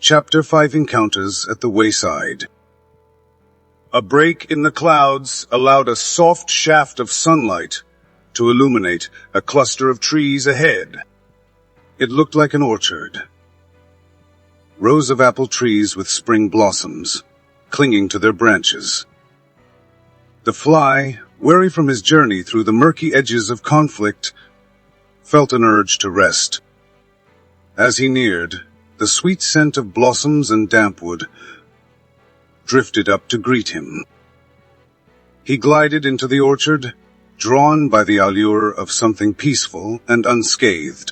Chapter 5 Encounters at the Wayside. A break in the clouds allowed a soft shaft of sunlight to illuminate a cluster of trees ahead. It looked like an orchard. Rows of apple trees with spring blossoms clinging to their branches. The fly, weary from his journey through the murky edges of conflict, felt an urge to rest. As he neared, the sweet scent of blossoms and dampwood drifted up to greet him. He glided into the orchard, drawn by the allure of something peaceful and unscathed.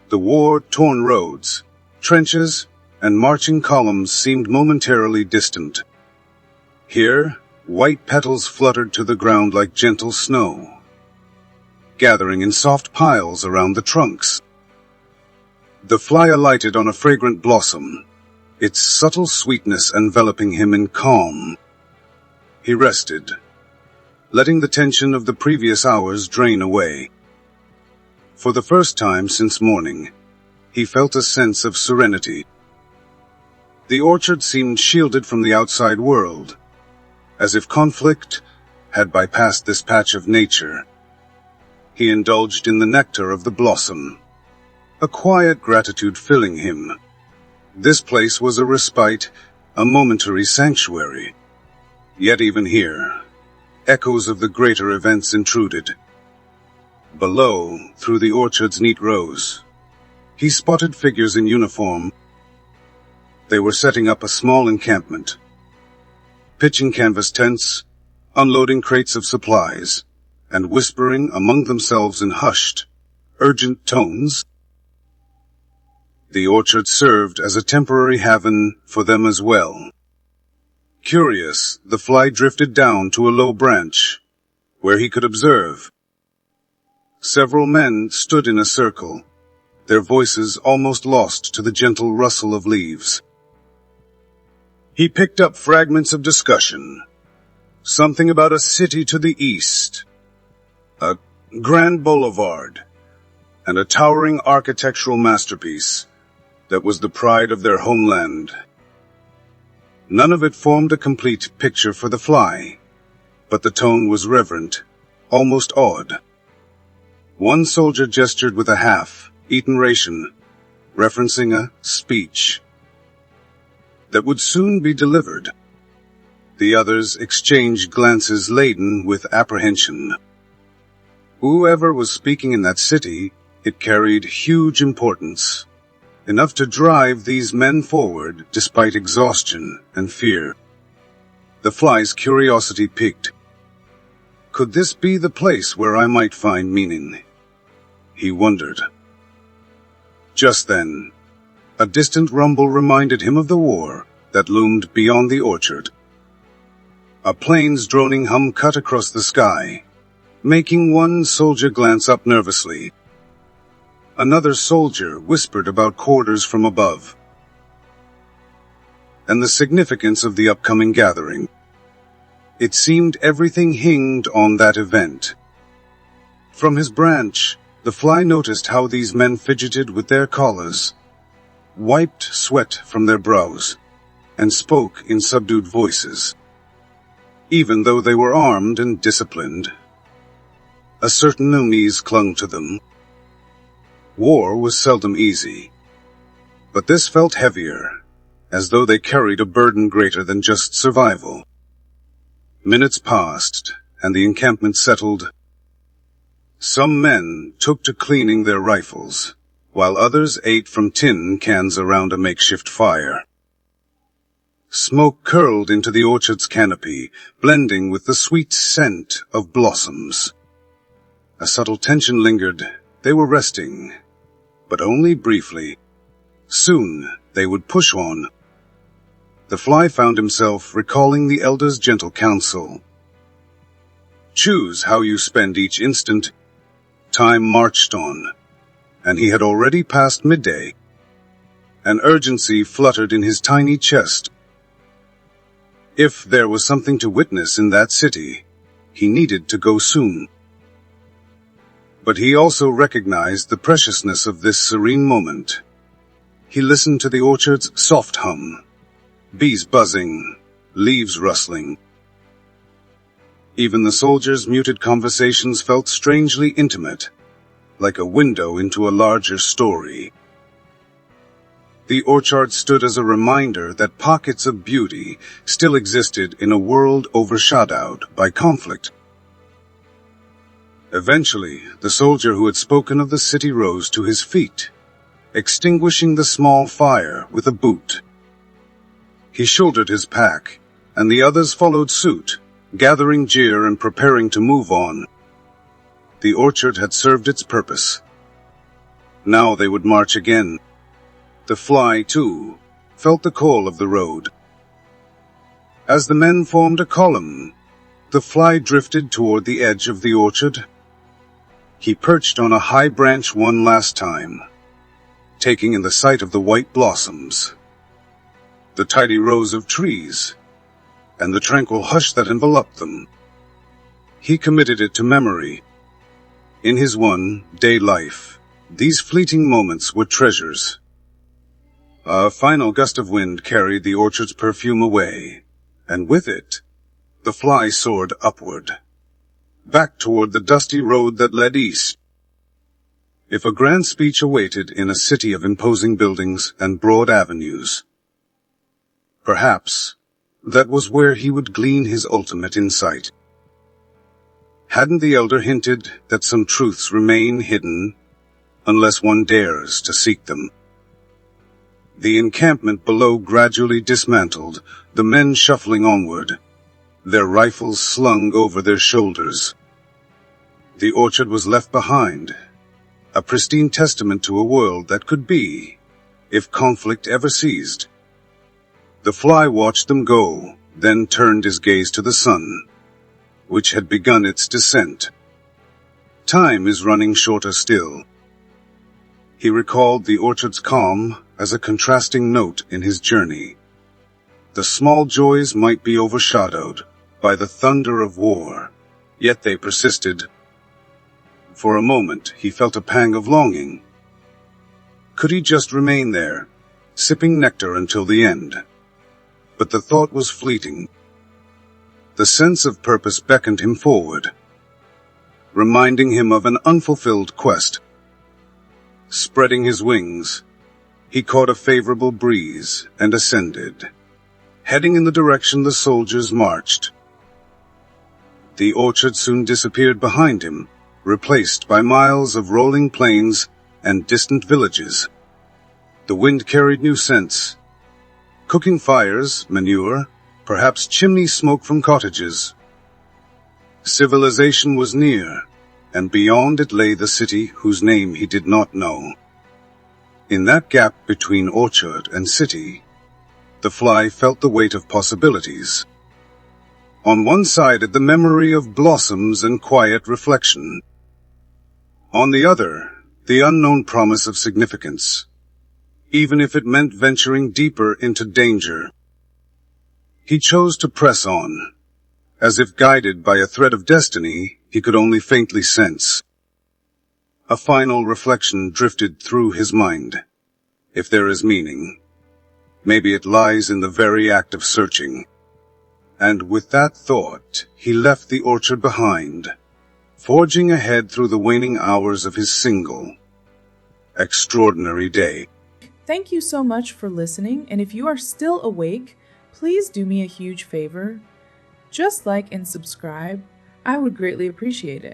The war-torn roads, trenches, and marching columns seemed momentarily distant. Here, white petals fluttered to the ground like gentle snow, gathering in soft piles around the trunks. The fly alighted on a fragrant blossom, its subtle sweetness enveloping him in calm. He rested, letting the tension of the previous hours drain away. For the first time since morning, he felt a sense of serenity. The orchard seemed shielded from the outside world, as if conflict had bypassed this patch of nature. He indulged in the nectar of the blossom, a quiet gratitude filling him. This place was a respite, a momentary sanctuary. Yet even here, echoes of the greater events intruded. Below, through the orchard's neat rows, he spotted figures in uniform. They were setting up a small encampment, pitching canvas tents, unloading crates of supplies, and whispering among themselves in hushed, urgent tones. The orchard served as a temporary haven for them as well. Curious, the fly drifted down to a low branch, where he could observe. Several men stood in a circle, their voices almost lost to the gentle rustle of leaves. He picked up fragments of discussion. Something about a city to the east, a grand boulevard, and a towering architectural masterpiece that was the pride of their homeland. None of it formed a complete picture for the fly, but the tone was reverent, almost awed. One soldier gestured with a half-eaten ration, referencing a speech that would soon be delivered. The others exchanged glances laden with apprehension. Whoever was speaking in that city, it carried huge importance, enough to drive these men forward despite exhaustion and fear. The fly's curiosity piqued. Could this be the place where I might find meaning? He wondered. Just then, a distant rumble reminded him of the war that loomed beyond the orchard. A plane's droning hum cut across the sky, making one soldier glance up nervously. Another soldier whispered about quarters from above, and the significance of the upcoming gathering. It seemed everything hinged on that event. From his branch, the fly noticed how these men fidgeted with their collars, wiped sweat from their brows, and spoke in subdued voices. Even though they were armed and disciplined, a certain unease clung to them. War was seldom easy, but this felt heavier, as though they carried a burden greater than just survival. Minutes passed, and the encampment settled. Some men took to cleaning their rifles, while others ate from tin cans around a makeshift fire. Smoke curled into the orchard's canopy, blending with the sweet scent of blossoms. A subtle tension lingered. They were resting, but only briefly. Soon they would push on. The fly found himself recalling the elders' gentle counsel. Choose how you spend each instant. Time marched on, and he had already passed midday. An urgency fluttered in his tiny chest. If there was something to witness in that city, he needed to go soon. But he also recognized the preciousness of this serene moment. he listened to the orchard's soft hum. Bees buzzing, leaves rustling. Even the soldiers' muted conversations felt strangely intimate, like a window into a larger story. The orchard stood as a reminder that pockets of beauty still existed in a world overshadowed by conflict. Eventually, the soldier who had spoken of the city rose to his feet, extinguishing the small fire with a boot. He shouldered his pack, and the others followed suit, gathering gear and preparing to move on. The orchard had served its purpose. Now they would march again. The fly, too, felt the call of the road. As the men formed a column, the fly drifted toward the edge of the orchard. He perched on a high branch one last time, taking in the sight of the white blossoms, the tidy rows of trees, and the tranquil hush that enveloped them. He committed it to memory. In his one-day life, these fleeting moments were treasures. A final gust of wind carried the orchard's perfume away, and with it, the fly soared upward, back toward the dusty road that led east. If a grand speech awaited in a city of imposing buildings and broad avenues, perhaps that was where he would glean his ultimate insight. Hadn't the elder hinted that some truths remain hidden unless one dares to seek them? The encampment below gradually dismantled, the men shuffling onward, their rifles slung over their shoulders. The orchard was left behind, a pristine testament to a world that could be, if conflict ever ceased. The fly watched them go, then turned his gaze to the sun, which had begun its descent. Time is running shorter still. He recalled the orchard's calm as a contrasting note in his journey. The small joys might be overshadowed by the thunder of war, yet they persisted. For a moment, he felt a pang of longing. Could he just remain there, sipping nectar until the end? But the thought was fleeting. The sense of purpose beckoned him forward, reminding him of an unfulfilled quest. Spreading his wings, he caught a favorable breeze and ascended, heading in the direction the soldiers marched. The orchard soon disappeared behind him, replaced by miles of rolling plains and distant villages. The wind carried new scents, cooking fires, manure, perhaps chimney smoke from cottages. Civilization was near, and beyond it lay the city whose name he did not know. In that gap between orchard and city, the fly felt the weight of possibilities. On one side the memory of blossoms and quiet reflection. On the other, the unknown promise of significance, even if it meant venturing deeper into danger. He chose to press on, as if guided by a thread of destiny he could only faintly sense. A final reflection drifted through his mind. If there is meaning, maybe it lies in the very act of searching. And with that thought, he left the orchard behind, forging ahead through the waning hours of his single, extraordinary day. Thank you so much for listening, and if you are still awake, please do me a huge favor. Just like and subscribe. I would greatly appreciate it.